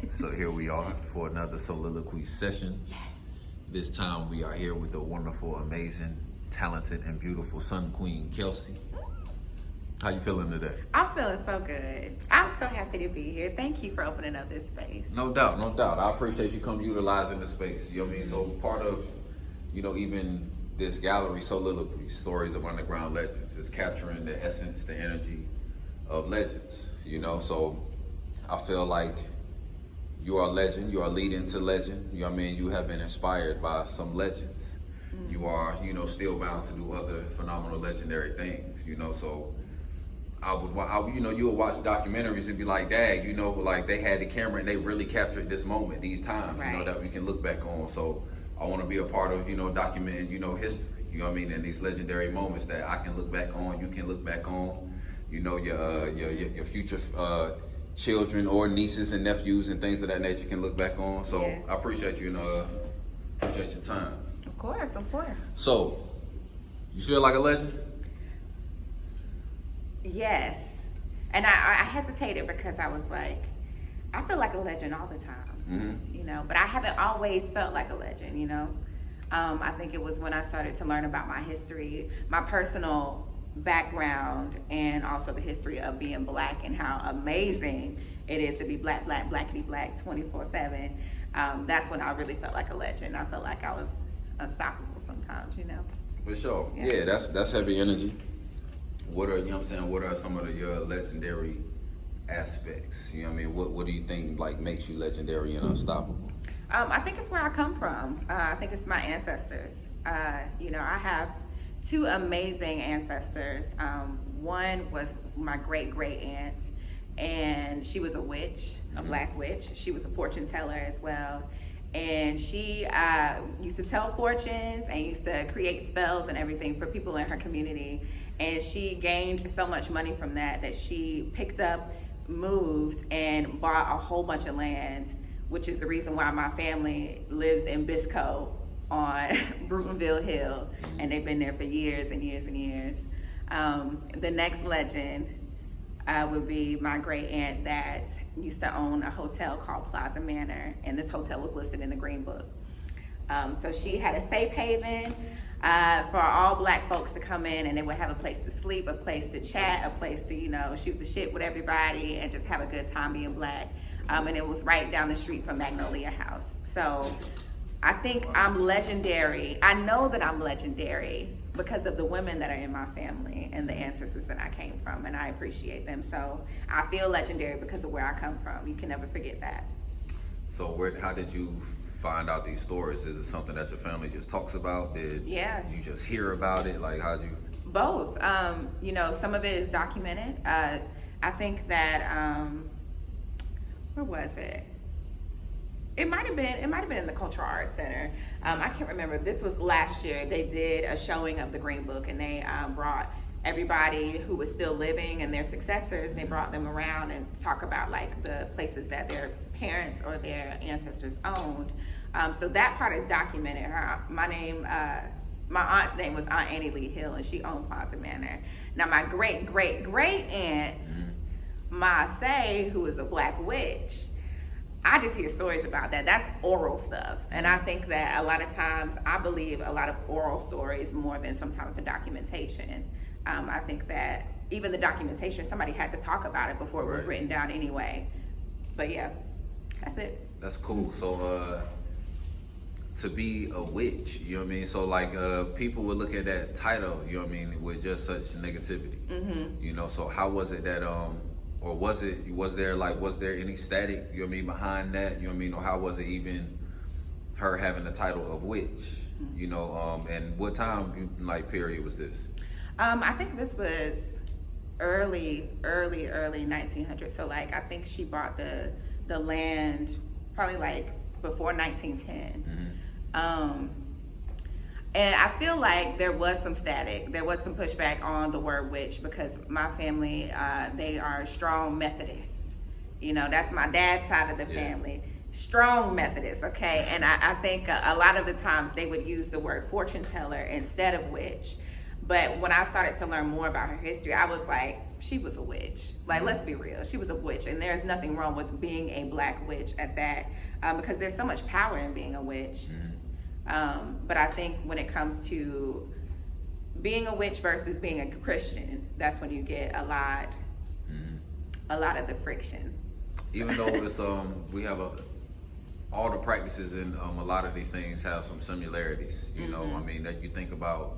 So here we are for another soliloquy session. Yes. This time we are here with a wonderful, amazing, talented, and beautiful SunQueen, Kelsey. How you feeling today? I'm feeling so good. I'm so happy to be here. Thank you for opening up this space. No doubt, no doubt. I appreciate you come utilizing the space. You know what I mean? So part of, even this gallery, Soliloquies, Stories of Underground Legends, is capturing the essence, the energy of legends. So I feel like you are a legend, you are leading to legend. You know what I mean? You have been inspired by some legends. Mm-hmm. You are, still bound to do other phenomenal, legendary things, so I would watch documentaries and be like, Dad, like they had the camera and they really captured this moment, these times, right, that we can look back on. So I want to be a part of, documenting, history, and these legendary moments that I can look back on, you can look back on, your future children or nieces and nephews and things of that nature can look back on. So yes. I appreciate you, appreciate your time. Of course. So, you feel like a legend? Yes. And I hesitated because I was like, I feel like a legend all the time, mm-hmm. But I haven't always felt like a legend, I think it was when I started to learn about my history, my personal background, and also the history of being Black and how amazing it is to be Black, blackity black 24/7. That's when I really felt like a legend. I felt like I was unstoppable sometimes, For sure. Yeah, that's heavy energy. What are what are some of your legendary aspects? What do you think makes you legendary and unstoppable? I think it's where I come from. I think it's my ancestors. I have two amazing ancestors. One was my great aunt, and she was a witch, a Black witch. She was a fortune teller as well. And she used to tell fortunes and used to create spells and everything for people in her community. And she gained so much money from that she picked up, moved, and bought a whole bunch of land, which is the reason why my family lives in Bisco on Brutonville Hill, and they've been there for years and years and years. The next legend would be my great aunt that used to own a hotel called Plaza Manor, and this hotel was listed in the Green Book. So she had a safe haven for all Black folks to come in, and they would have a place to sleep, a place to chat, a place to shoot the shit with everybody and just have a good time being Black. And it was right down the street from Magnolia House. So I think I'm legendary. I know that I'm legendary because of the women that are in my family and the ancestors that I came from, and I appreciate them. So I feel legendary because of where I come from. You can never forget that. So how did you find out these stories? Is it something that your family just talks about? Did you just hear about it? How'd you? Both. Some of it is documented. I think that, where was it? It might have been in the Cultural Arts Center. I can't remember. This was last year. They did a showing of the Green Book, and they brought everybody who was still living and their successors. They brought them around and talk about the places that their parents or their ancestors owned. So that part is documented. My aunt's name was Aunt Annie Lee Hill, and she owned Plaza Manor. Now my great aunt, Ma Say, who is a Black witch, I just hear stories about that. That's oral stuff. And I think that a lot of times, I believe a lot of oral stories more than sometimes the documentation. I think that even the documentation, somebody had to talk about it before it was written down anyway. But yeah, that's it. That's cool. So to be a witch, so people would look at that title, with just such negativity. So how was it that or was there any static, behind that, or how was it even her having the title of witch, and what time, period was this? I think this was early 1900s. So I think she bought the land probably before 1910. And I feel like there was some static. There was some pushback on the word witch because my family, they are strong Methodists. That's my dad's side of the family. Strong Methodists, okay? And I think a lot of the times they would use the word fortune teller instead of witch. But when I started to learn more about her history, I was like, she was a witch. Like, let's be real, she was a witch, and there's nothing wrong with being a black witch at that, because there's so much power in being a witch. But I think when it comes to being a witch versus being a Christian, that's when you get a lot of the friction. Even though it's we have all the practices and a lot of these things have some similarities. You know, I mean, that you think about.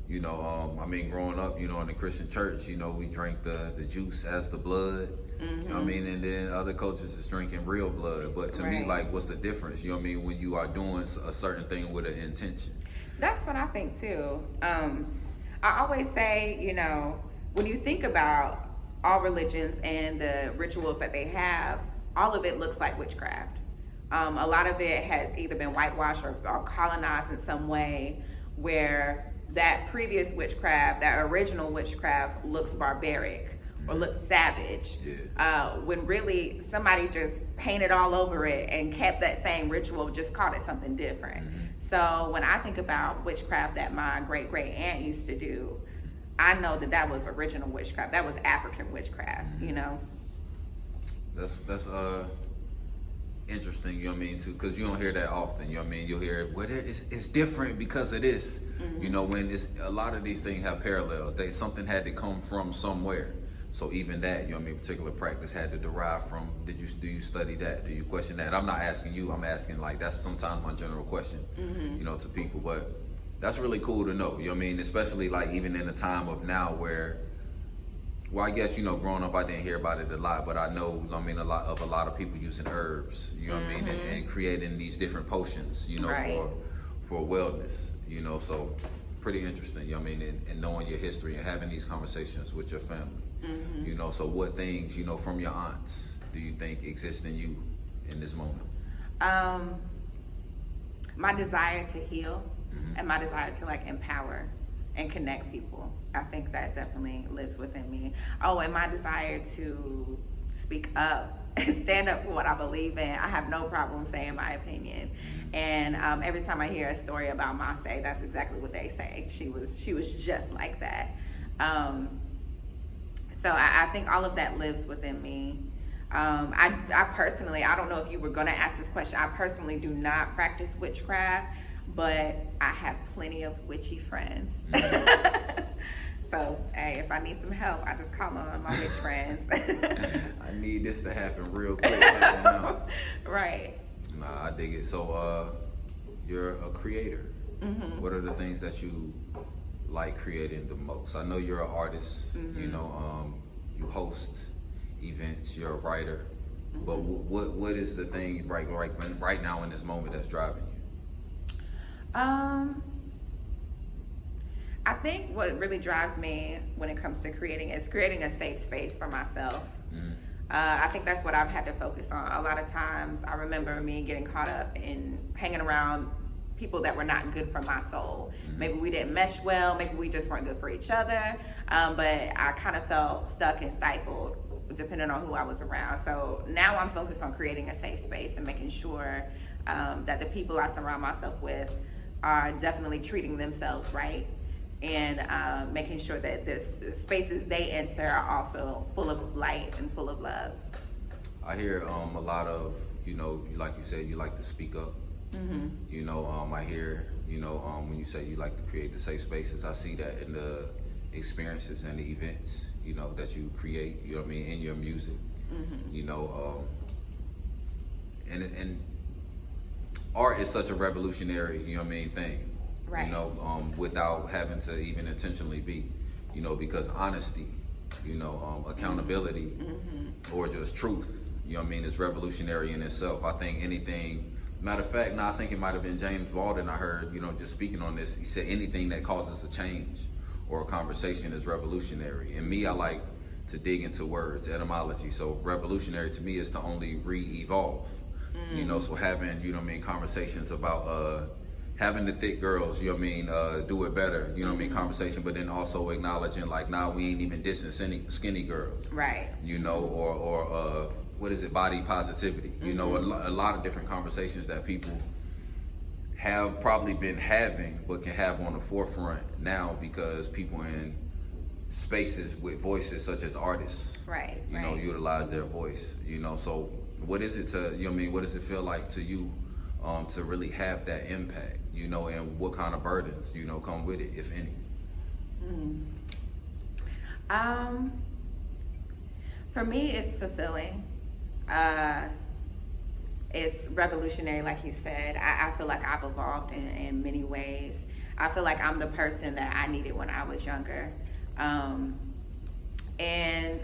You know, I mean, growing up, you know, in the Christian church, you know, we drink the juice as the blood. You know what I mean? And then other cultures is drinking real blood. But to me, like, what's the difference? You know what I mean? When you are doing a certain thing with an intention. That's what I think too. I always say, you know, when you think about all religions and the rituals that they have, all of it looks like witchcraft. A lot of it has either been whitewashed or colonized in some way where that previous witchcraft, that original witchcraft, looks barbaric or looks savage, when really somebody just painted all over it and kept that same ritual, just called it something different. So when I think about witchcraft that my great-great aunt used to do, I know that was original witchcraft. That was African witchcraft, you know? That's interesting, you know what I mean, too, because you don't hear that often, you know what I mean? You'll hear, well, it's different because of this. You know, when a lot of these things have parallels. Something had to come from somewhere. So even that, you know what I mean, particular practice had to derive from, do you study that? Do you question that? I'm not asking you, I'm asking, like, that's sometimes my general question, you know, to people. But that's really cool to know, you know what I mean? Especially, like, even in the time of now where, well, I guess, you know, growing up, I didn't hear about it a lot, but I know, I mean, a lot of people using herbs, you know what I mean, and creating these different potions, you know, for wellness, you know, so pretty interesting, you know what I mean, and knowing your history and having these conversations with your family, you know, so what things, you know, from your aunts do you think exist in you in this moment? My desire to heal and my desire to, like, empower and connect people. I think that definitely lives within me. Oh, and my desire to speak up and stand up for what I believe in. I have no problem saying my opinion. And every time I hear a story about Marseille, that's exactly what they say. She was just like that. So I think all of that lives within me. I personally, I don't know if you were gonna ask this question, I personally do not practice witchcraft, but I have plenty of witchy friends. So, hey, if I need some help, I just call on my witch friends. I need this to happen real quick. Now. Right. Nah, I dig it. So, you're a creator. What are the things that you like creating the most? I know you're an artist. You know, you host events. You're a writer. But what is the thing right now in this moment that's driving you? I think what really drives me when it comes to creating is creating a safe space for myself. I think that's what I've had to focus on. A lot of times I remember me getting caught up in hanging around people that were not good for my soul. Maybe we didn't mesh well, maybe we just weren't good for each other, but I kind of felt stuck and stifled depending on who I was around. So now I'm focused on creating a safe space and making sure that the people I surround myself with are definitely treating themselves right, and making sure that the spaces they enter are also full of light and full of love. I hear a lot of, you know, like you said, you like to speak up. You know, I hear, you know, when you say you like to create the safe spaces, I see that in the experiences and the events, you know, that you create, you know what I mean, in your music. You know, and art is such a revolutionary, you know what I mean, thing. You know, without having to even intentionally be, you know, because honesty, you know, accountability, or just truth, you know what I mean, is revolutionary in itself. I think anything, matter of fact, I think it might have been James Baldwin I heard, you know, just speaking on this, he said anything that causes a change or a conversation is revolutionary. And me, I like to dig into words, etymology. So revolutionary to me is to only re-evolve, you know, so having, you know what I mean, conversations about, having the thick girls, you know what I mean, do it better, you know what I mean, conversation, but then also acknowledging, like, nah, we ain't even dissing skinny girls. Right. You know, or what is it, body positivity. You know, a lot of different conversations that people have probably been having, but can have on the forefront now because people in spaces with voices such as artists, Right. you know, utilize their voice, you know. So what is it to, you know what I mean, what does it feel like to you to really have that impact, you know, and what kind of burdens, you know, come with it, if any? For me, it's fulfilling. It's revolutionary, like you said. I feel like I've evolved in many ways. I feel like I'm the person that I needed when I was younger. And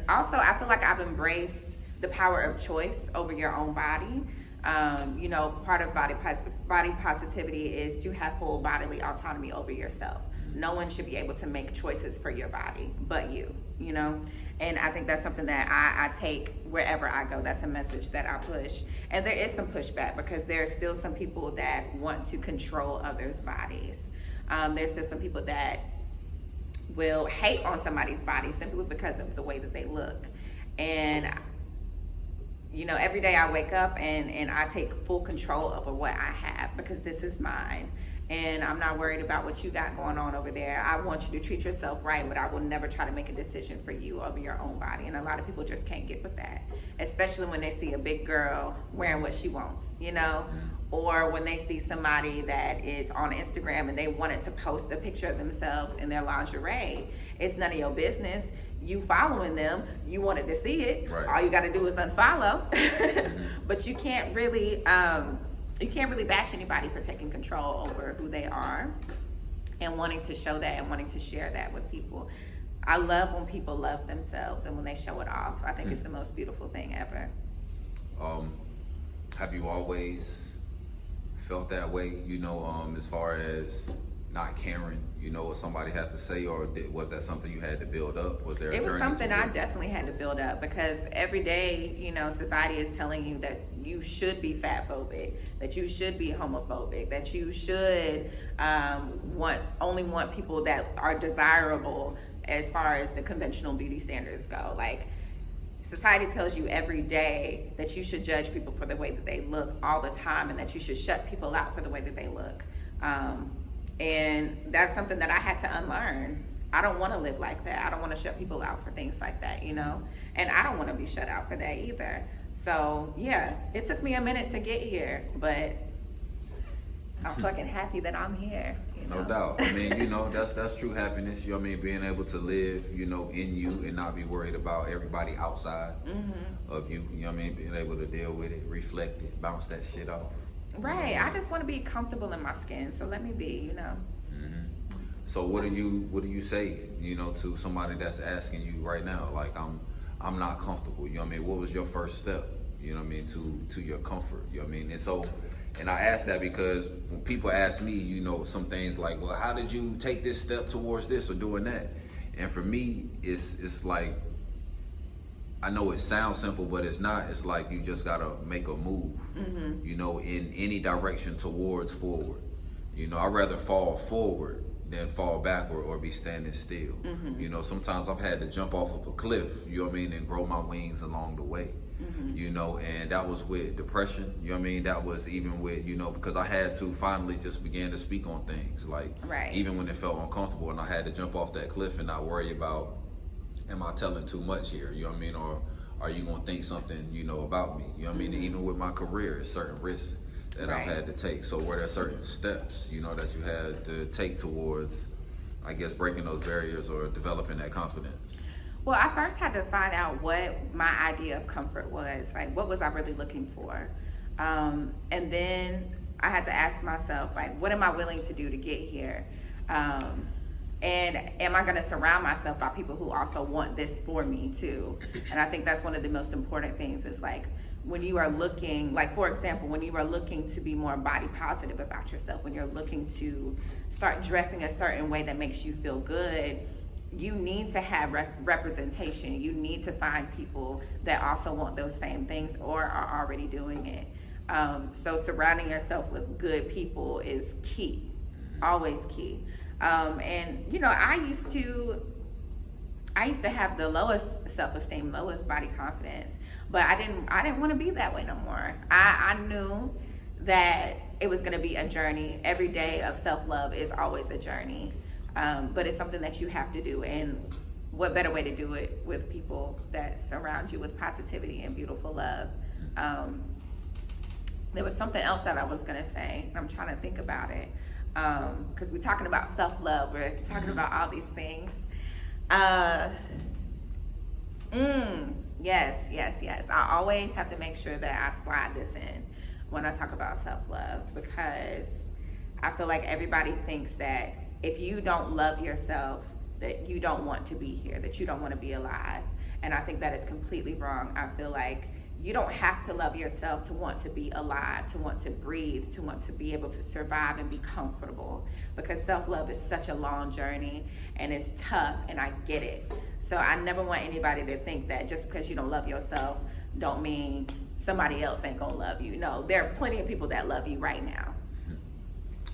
also, I feel like I've embraced the power of choice over your own body. You know, part of body positivity is to have full bodily autonomy over yourself. No one should be able to make choices for your body but you know? And I think that's something that I take wherever I go. That's a message that I push. And there is some pushback because there are still some people that want to control others' bodies. There's still some people that will hate on somebody's body simply because of the way that they look. And you know, every day I wake up and I take full control over what I have because this is mine. And I'm not worried about what you got going on over there. I want you to treat yourself right, but I will never try to make a decision for you over your own body. And a lot of people just can't get with that, especially when they see a big girl wearing what she wants, you know, or when they see somebody that is on Instagram and they wanted to post a picture of themselves in their lingerie. It's none of your business. You following them, you wanted to see it. Right. All you got to do is unfollow. But you can't really bash anybody for taking control over who they are and wanting to show that and wanting to share that with people. I love when people love themselves and when they show it off. I think it's the most beautiful thing ever. Have you always felt that way, you know, as far as not caring, you know, what somebody has to say, or was that something you had to build up? Was there a It was journey something to I it? definitely had to build up because every day, you know, society is telling you that you should be fat phobic, that you should be homophobic, that you should only want people that are desirable as far as the conventional beauty standards go. Like, society tells you every day that you should judge people for the way that they look all the time and that you should shut people out for the way that they look. And that's something that I had to unlearn. I don't want to live like that. I don't want to shut people out for things like that, you know? And I don't want to be shut out for that either. So yeah, it took me a minute to get here, but I'm fucking happy that I'm here. You know? No doubt. I mean, you know, that's true happiness. You know what I mean? Being able to live, you know, in you and not be worried about everybody outside of you. You know what I mean? Being able to deal with it, reflect it, bounce that shit off. Right. I just want to be comfortable in my skin. So let me be, you know. So what do you say, you know, to somebody that's asking you right now, like, I'm not comfortable, you know what I mean? What was your first step, you know what I mean, to your comfort, you know what I mean? And so, and I ask that because when people ask me, you know, some things like, well, how did you take this step towards this or doing that? And for me, it's like, I know it sounds simple, but it's not. It's like you just gotta make a move, you know, in any direction towards forward. You know, I'd rather fall forward than fall backward or be standing still. You know, sometimes I've had to jump off of a cliff, you know what I mean, and grow my wings along the way. You know, and that was with depression, you know what I mean? That was even with, you know, because I had to finally just begin to speak on things, like, even when it felt uncomfortable, and I had to jump off that cliff and not worry about, am I telling too much here, you know what I mean? Or are you gonna think something, you know, about me? You know what I mean? And even with my career, certain risks that I've had to take. So were there certain steps, you know, that you had to take towards, I guess, breaking those barriers or developing that confidence? Well, I first had to find out what my idea of comfort was. Like, what was I really looking for? And then I had to ask myself, like, what am I willing to do to get here? And am I going to surround myself by people who also want this for me too? And I think that's one of the most important things is, like, when you are looking, like, for example, when you are looking to be more body positive about yourself, when you're looking to start dressing a certain way that makes you feel good, you need to have representation. You need to find people that also want those same things or are already doing it. So surrounding yourself with good people is key, always key. And you know, I used to have the lowest self-esteem, lowest body confidence, but I didn't want to be that way no more. I knew that it was going to be a journey. Every day of self-love is always a journey, but it's something that you have to do. And what better way to do it with people that surround you with positivity and beautiful love. There was something else that I was gonna say. I'm trying to think about it, because we're talking about self-love. We're talking about all these things. Yes. I always have to make sure that I slide this in when I talk about self-love, because I feel like everybody thinks that if you don't love yourself, that you don't want to be here, that you don't want to be alive. And I think that is completely wrong. I feel like you don't have to love yourself to want to be alive, to want to breathe, to want to be able to survive and be comfortable, because self-love is such a long journey and it's tough, and I get it. So I never want anybody to think that just because you don't love yourself don't mean somebody else ain't gonna love you. No, there are plenty of people that love you right now.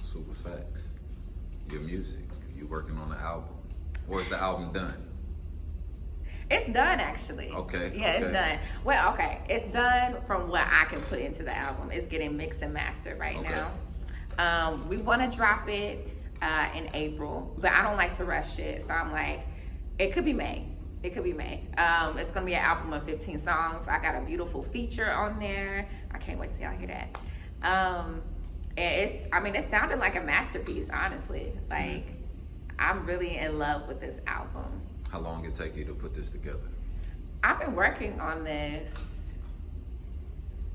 Super facts. Your music, you working on the album, or is the album done? It's done, actually. Okay. Yeah, it's done. Well, okay, it's done from what I can put into the album. It's getting mixed and mastered right now. We want to drop it in April, but I don't like to rush it. So I'm like, it could be May. It could be May. It's gonna be an album of 15 songs. I got a beautiful feature on there. I can't wait to see y'all hear that. And it sounded like a masterpiece, honestly. Like, I'm really in love with this album. How long did it take you to put this together? I've been working on this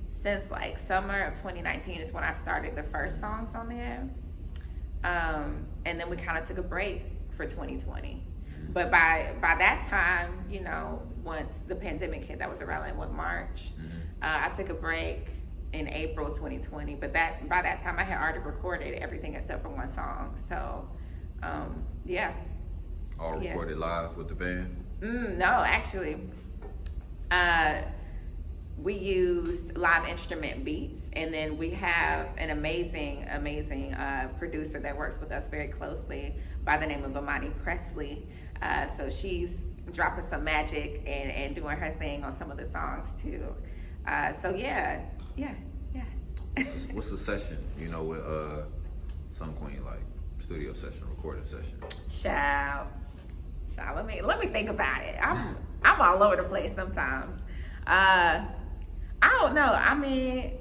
since like summer of 2019 is when I started the first songs on there. And then we kind of took a break for 2020. But by that time, you know, once the pandemic hit, that was around like March, I took a break in April 2020. But by that time I had already recorded everything except for one song. So yeah. All recorded live with the band? No, actually. We used live instrument beats, and then we have an amazing producer that works with us very closely by the name of Amani Presley. So she's dropping some magic and doing her thing on some of the songs too. So yeah. What's the session, you know, with SunQueen, like studio session, recording session? Child, let me think about it. I'm all over the place sometimes. I don't know. I mean,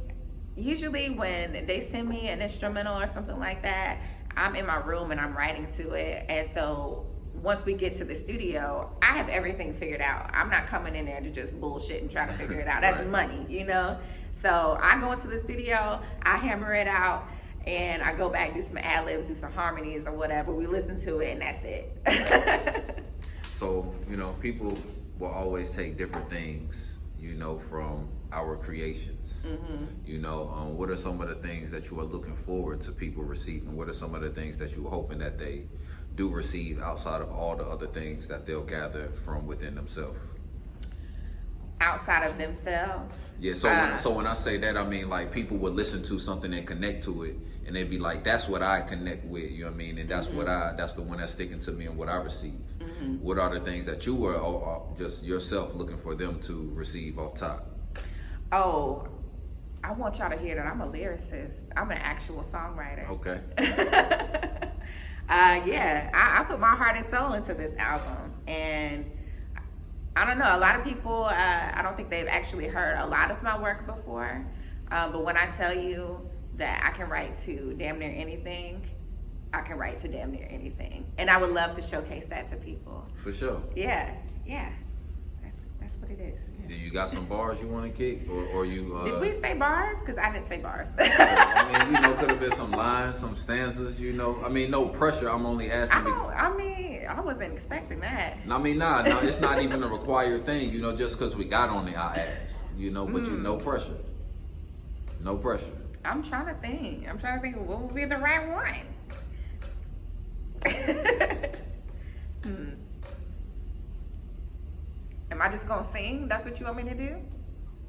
usually when they send me an instrumental or something like that, I'm in my room and I'm writing to it. And so once we get to the studio, I have everything figured out. I'm not coming in there to just bullshit and try to figure it out. That's Right. money, you know? So I go into the studio, I hammer it out, and I go back, do some ad-libs, do some harmonies or whatever. We listen to it, and that's it. So, you know, people will always take different things, you know, from our creations. You know, what are some of the things that you are looking forward to people receiving? What are some of the things that you are hoping that they do receive outside of all the other things that they'll gather from within themselves? Outside of themselves? Yeah, so when I say that, I mean, like, people would listen to something and connect to it, and they'd be like, that's what I connect with, you know what I mean? And that's that's the one that's sticking to me and what I receive. What are the things that you were just yourself looking for them to receive off top? Oh, I want y'all to hear that I'm a lyricist. I'm an actual songwriter. Okay. Yeah, I put my heart and soul into this album, and I don't know, a lot of people, I don't think they've actually heard a lot of my work before, but when I tell you that I can write to damn near anything, I can write to damn near anything, and I would love to showcase that to people. For sure. Yeah, that's what it is. Do you got some bars you want to kick, or you? Did we say bars? Because I didn't say bars. I mean, you know, could have been some lines, some stanzas, you know. I mean, no pressure. I'm only asking. I wasn't expecting that. I mean, no, it's not even a required thing, you know. Just because we got on it, I asked, you know. But no pressure. No pressure. I'm trying to think what would be the right one. Am I just gonna sing? That's what you want me to do?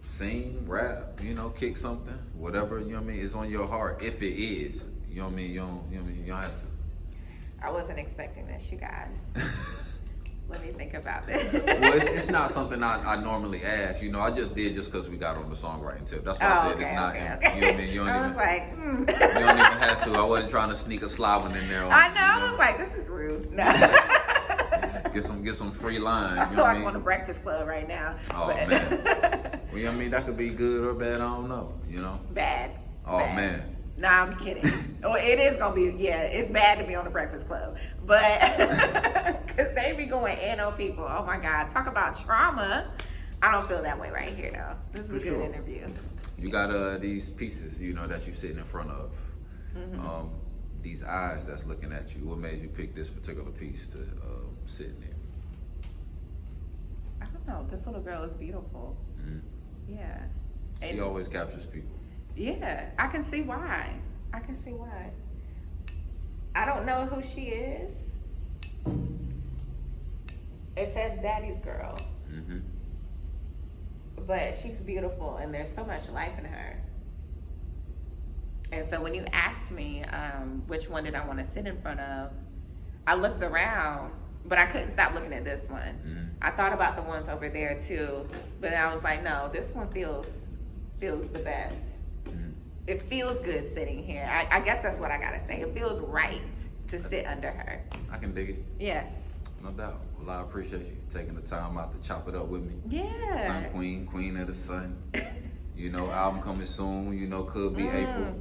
Sing, rap, you know, kick something, whatever, you know what I mean, is on your heart. If it is, you know what I mean, you don't have to. I wasn't expecting this, you guys. Let me think about this. Well, it's not something I normally ask, you know. I just did just because we got on the songwriting tip. That's why I said it's not. Okay. You know what I mean? You don't I even. was like, You don't even have to. I wasn't trying to sneak a sly one in there. I know. I was like, this is rude. No. Get some free lines. I You feel know what like I I'm mean? on the Breakfast Club right now. Oh but- man. Well, I mean that could be good or bad. I don't know. You know. Bad. Oh Bad. man. Nah, I'm kidding. Oh, it is gonna be. Yeah, it's bad to be on the Breakfast Club, but because they be going in on people. Oh my God, talk about trauma. I don't feel that way right here though. This is For a good sure. interview. You got these pieces, you know, that you're sitting in front of. Mhm. These eyes that's looking at you. What made you pick this particular piece to sit in there? I don't know. This little girl is beautiful. Mhm. Yeah. She And- always captures people. Yeah, I can see why. I can see why. I don't know who she is. It says Daddy's girl, Mm-hmm. but she's beautiful and there's so much life in her. And so when you asked me which one did I want to sit in front of, I looked around, but I couldn't stop looking at this one. Mm-hmm. I thought about the ones over there too, but I was like, no, this one feels the best. Mm-hmm. It feels good sitting here. I guess that's what I gotta say. It feels right to sit under her. I can dig it, Yeah. no doubt. Well, I appreciate you taking the time out to chop it up with me. Yeah. SunQueen, Queen of the Sun. You know, album coming soon. You know, could be April.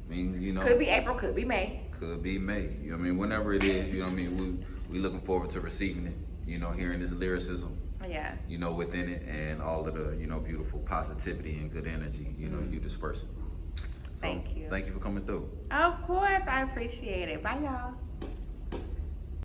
I mean, you know, Could be April, could be May. could be May. You know what I mean? Whenever it is, you know what I mean? We looking forward to receiving it. You know, hearing this lyricism, Yeah. you know, within it, and all of the, you know, beautiful positivity and good energy, you know, you disperse it. So, Thank you. Thank you for coming through. Of course, I appreciate it. Bye, y'all.